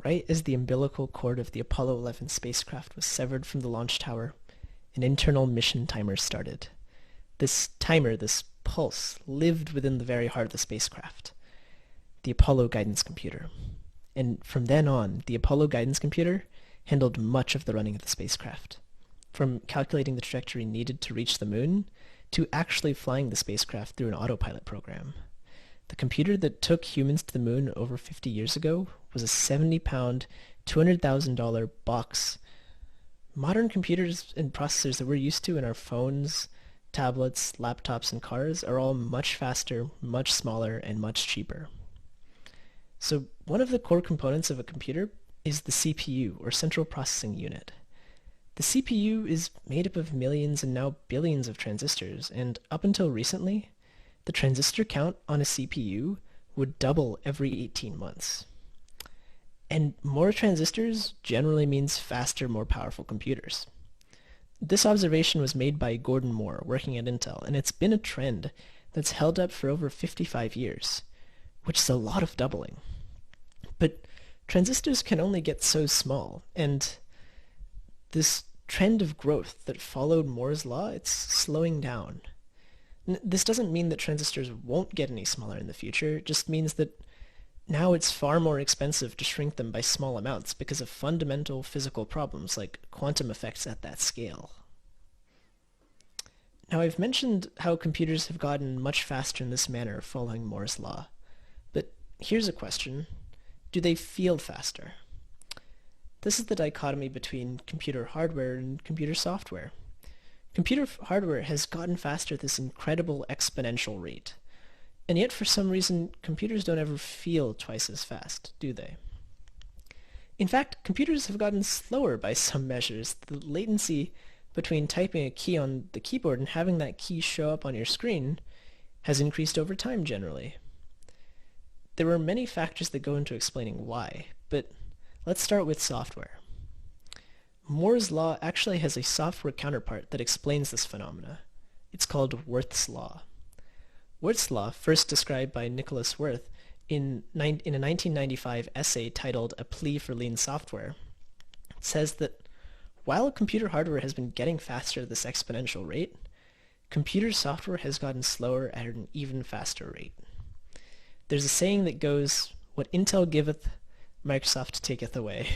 right as the umbilical cord of the Apollo 11 spacecraft was severed from the launch tower, an internal mission timer started. This timer, this pulse, lived within the very heart of the spacecraft, the Apollo guidance computer. And from then on, the Apollo guidance computer handled much of the running of the spacecraft, from calculating the trajectory needed to reach the moon to actually flying the spacecraft through an autopilot program. The computer that took humans to the moon over 50 years ago was a 70-pound, $200,000 box. Modern computers and processors that we're used to in our phones, tablets, laptops, and cars are all much faster, much smaller, and much cheaper. So one of the core components of a computer is the CPU, or Central Processing Unit. The CPU is made up of millions and now billions of transistors, and up until recently, the transistor count on a CPU would double every 18 months. And more transistors generally means faster, more powerful computers. This observation was made by Gordon Moore, working at Intel, and it's been a trend that's held up for over 55 years, which is a lot of doubling. But transistors can only get so small, and this trend of growth that followed Moore's law, it's slowing down. This doesn't mean that transistors won't get any smaller in the future, it just means that now it's far more expensive to shrink them by small amounts because of fundamental physical problems like quantum effects at that scale. Now I've mentioned how computers have gotten much faster in this manner following Moore's law, but here's a question. Do they feel faster? This is the dichotomy between computer hardware and computer software. Computer hardware has gotten faster at this incredible exponential rate. And yet for some reason, computers don't ever feel twice as fast, do they? In fact, computers have gotten slower by some measures. The latency between typing a key on the keyboard and having that key show up on your screen has increased over time generally. There are many factors that go into explaining why, but let's start with software. Moore's law actually has a software counterpart that explains this phenomena. It's called Wirth's law. Wirth's law, first described by Nicholas Wirth in a 1995 essay titled A Plea for Lean Software, says that while computer hardware has been getting faster at this exponential rate, computer software has gotten slower at an even faster rate. There's a saying that goes, "What Intel giveth, Microsoft taketh away."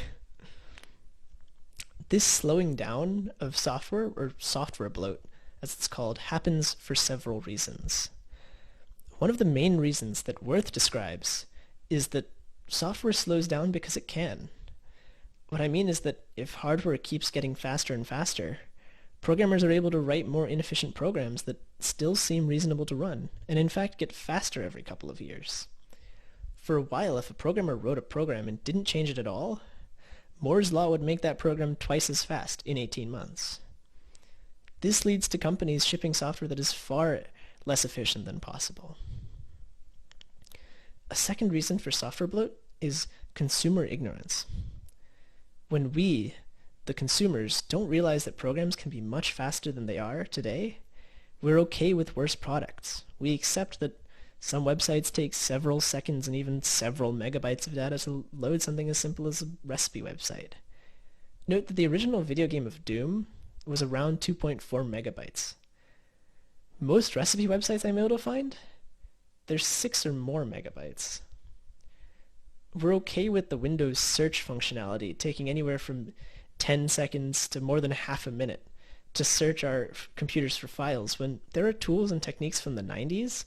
This slowing down of software, or software bloat, as it's called, happens for several reasons. One of the main reasons that Wirth describes is that software slows down because it can. What I mean is that if hardware keeps getting faster and faster, programmers are able to write more inefficient programs that still seem reasonable to run, and in fact get faster every couple of years. For a while, if a programmer wrote a program and didn't change it at all, Moore's law would make that program twice as fast in 18 months. This leads to companies shipping software that is far less efficient than possible. A second reason for software bloat is consumer ignorance. When we, the consumers, don't realize that programs can be much faster than they are today, we're okay with worse products. We accept that some websites take several seconds and even several megabytes of data to load something as simple as a recipe website. Note that the original video game of Doom was around 2.4 megabytes. Most recipe websites I'm able to find, they're 6 or more megabytes. We're okay with the Windows search functionality taking anywhere from 10 seconds to more than half a minute to search our computers for files when there are tools and techniques from the 90s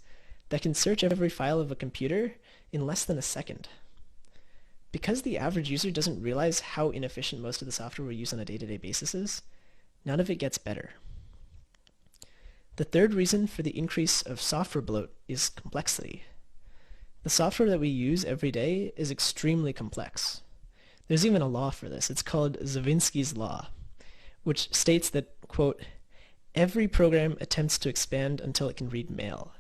that can search every file of a computer in less than a second. Because the average user doesn't realize how inefficient most of the software we use on a day-to-day basis is, none of it gets better. The third reason for the increase of software bloat is complexity. The software that we use every day is extremely complex. There's even a law for this. It's called Zarinsky's law, which states that, quote, "Every program attempts to expand until it can read mail.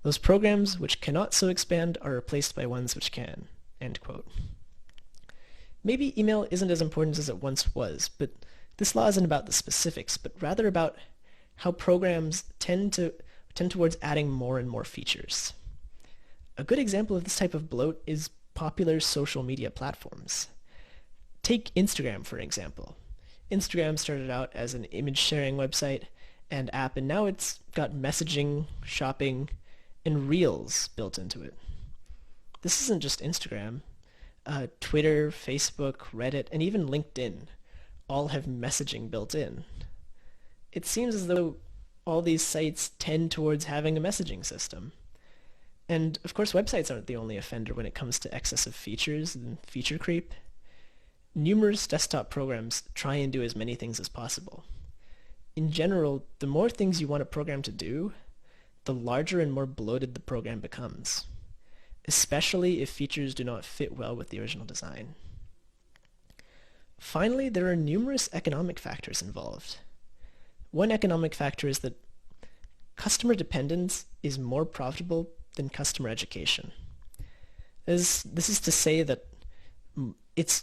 Those programs which cannot so expand are replaced by ones which can," end quote. Maybe email isn't as important as it once was, but this law isn't about the specifics, but rather about how programs tend towards adding more and more features. A good example of this type of bloat is popular social media platforms. Take Instagram, for example. Instagram started out as an image sharing website and app, and now it's got messaging, shopping, and Reels built into it. This isn't just Instagram. Twitter, Facebook, Reddit, and even LinkedIn all have messaging built in. It seems as though all these sites tend towards having a messaging system. And of course, websites aren't the only offender when it comes to excessive features and feature creep. Numerous desktop programs try and do as many things as possible. In general, the more things you want a program to do, the larger and more bloated the program becomes, especially if features do not fit well with the original design. Finally, there are numerous economic factors involved. One economic factor is that customer dependence is more profitable than customer education. This is to say that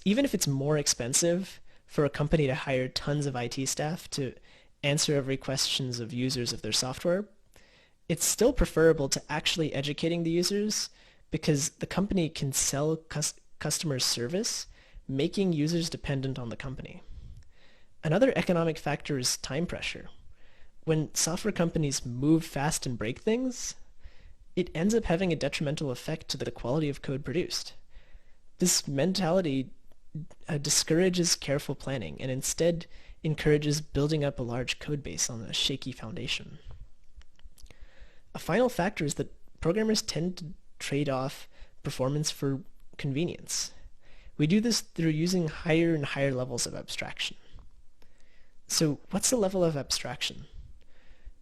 even if it's more expensive for a company to hire tons of IT staff to answer every questions of users of their software, it's still preferable to actually educating the users because the company can sell customer service, making users dependent on the company. Another economic factor is time pressure. When software companies move fast and break things, it ends up having a detrimental effect to the quality of code produced. This mentality discourages careful planning and instead encourages building up a large code base on a shaky foundation. A final factor is that programmers tend to trade off performance for convenience. We do this through using higher and higher levels of abstraction. So what's the level of abstraction?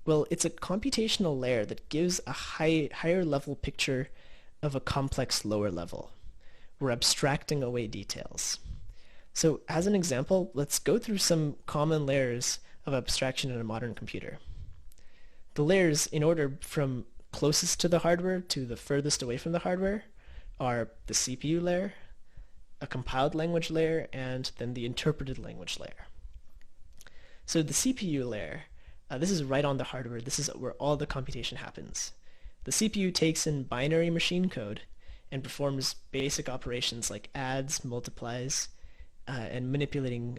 Well, it's a computational layer that gives a higher level picture of a complex lower level. We're abstracting away details. So as an example, let's go through some common layers of abstraction in a modern computer. The layers, in order from closest to the hardware to the furthest away from the hardware, are the CPU layer, a compiled language layer, and then the interpreted language layer. So the CPU layer, this is right on the hardware. This is where all the computation happens. The CPU takes in binary machine code and performs basic operations like adds, multiplies, and manipulating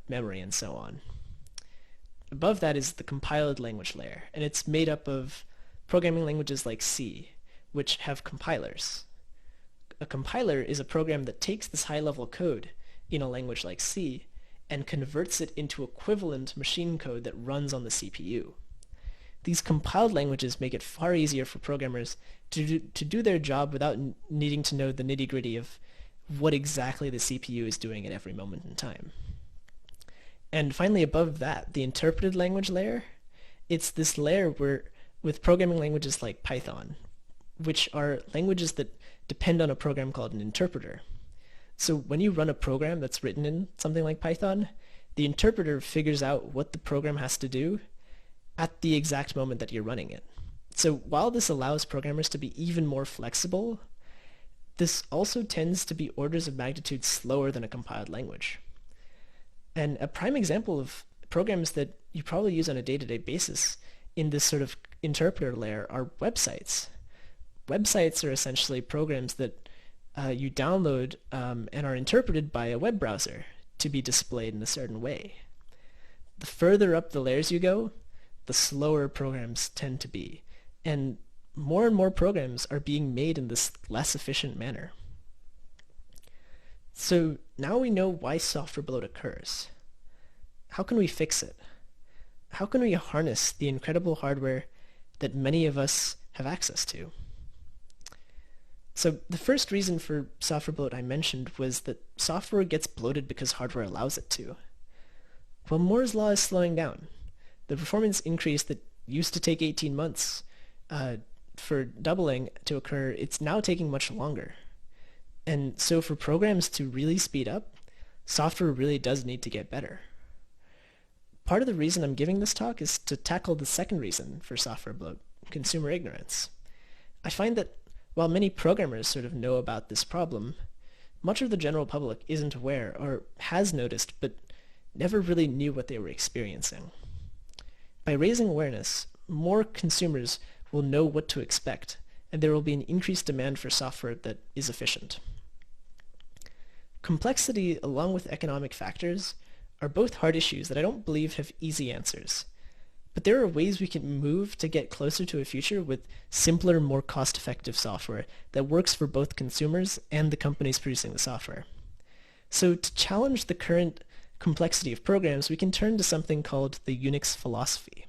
memory and so on. Above that is the compiled language layer, and it's made up of programming languages like C, which have compilers. A compiler is a program that takes this high-level code in a language like C and converts it into equivalent machine code that runs on the CPU. These compiled languages make it far easier for programmers to do their job without needing to know the nitty-gritty of what exactly the CPU is doing at every moment in time. And finally, above that, the interpreted language layer, it's this layer with programming languages like Python, which are languages that depend on a program called an interpreter. So when you run a program that's written in something like Python, the interpreter figures out what the program has to do at the exact moment that you're running it. So while this allows programmers to be even more flexible, this also tends to be orders of magnitude slower than a compiled language. And a prime example of programs that you probably use on a day-to-day basis in this sort of interpreter layer are websites. Websites are essentially programs that you download and are interpreted by a web browser to be displayed in a certain way. The further up the layers you go, the slower programs tend to be, and more programs are being made in this less efficient manner. So now we know why software bloat occurs. How can we fix it? How can we harness the incredible hardware that many of us have access to? So the first reason for software bloat I mentioned was that software gets bloated because hardware allows it to. Well, Moore's law is slowing down. The performance increase that used to take 18 months for doubling to occur, it's now taking much longer. And so for programs to really speed up, software really does need to get better. Part of the reason I'm giving this talk is to tackle the second reason for software bloat, consumer ignorance. I find that while many programmers sort of know about this problem, much of the general public isn't aware or has noticed but never really knew what they were experiencing. By raising awareness, more consumers will know what to expect, and there will be an increased demand for software that is efficient. Complexity, along with economic factors, are both hard issues that I don't believe have easy answers. But there are ways we can move to get closer to a future with simpler, more cost-effective software that works for both consumers and the companies producing the software. So to challenge the current complexity of programs, we can turn to something called the Unix philosophy.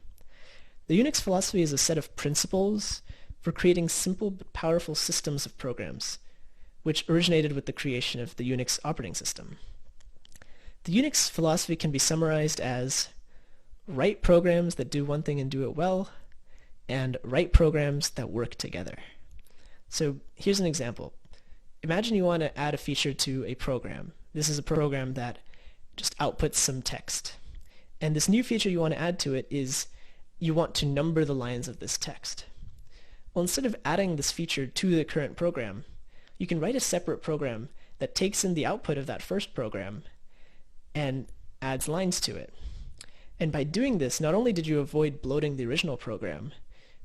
The Unix philosophy is a set of principles for creating simple but powerful systems of programs, which originated with the creation of the Unix operating system. The Unix philosophy can be summarized as write programs that do one thing and do it well, and write programs that work together. So here's an example. Imagine you want to add a feature to a program. This is a program that just outputs some text. And this new feature you want to add to it is you want to number the lines of this text. Well, instead of adding this feature to the current program, you can write a separate program that takes in the output of that first program and adds lines to it. And by doing this, not only did you avoid bloating the original program,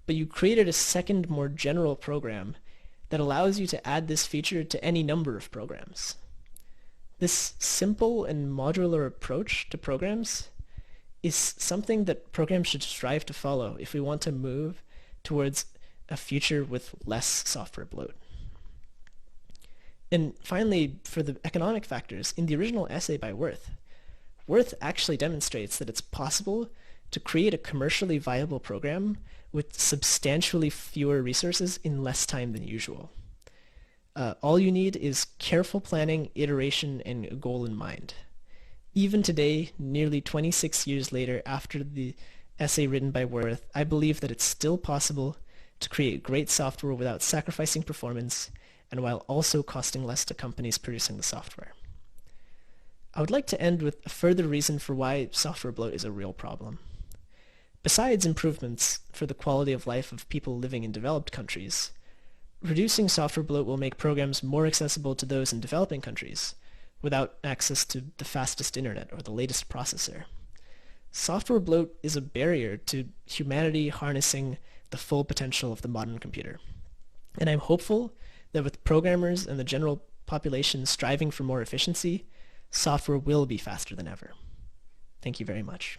but you created a second, more general program that allows you to add this feature to any number of programs. This simple and modular approach to programs is something that programs should strive to follow if we want to move towards a future with less software bloat. And finally, for the economic factors, in the original essay by Worth actually demonstrates that it's possible to create a commercially viable program with substantially fewer resources in less time than usual. All you need is careful planning, iteration, and a goal in mind. Even today, nearly 26 years later after the essay written by Worth, I believe that it's still possible to create great software without sacrificing performance and while also costing less to companies producing the software. I would like to end with a further reason for why software bloat is a real problem. Besides improvements for the quality of life of people living in developed countries, reducing software bloat will make programs more accessible to those in developing countries without access to the fastest internet or the latest processor. Software bloat is a barrier to humanity harnessing the full potential of the modern computer. And I'm hopeful that with programmers and the general population striving for more efficiency, software will be faster than ever. Thank you very much.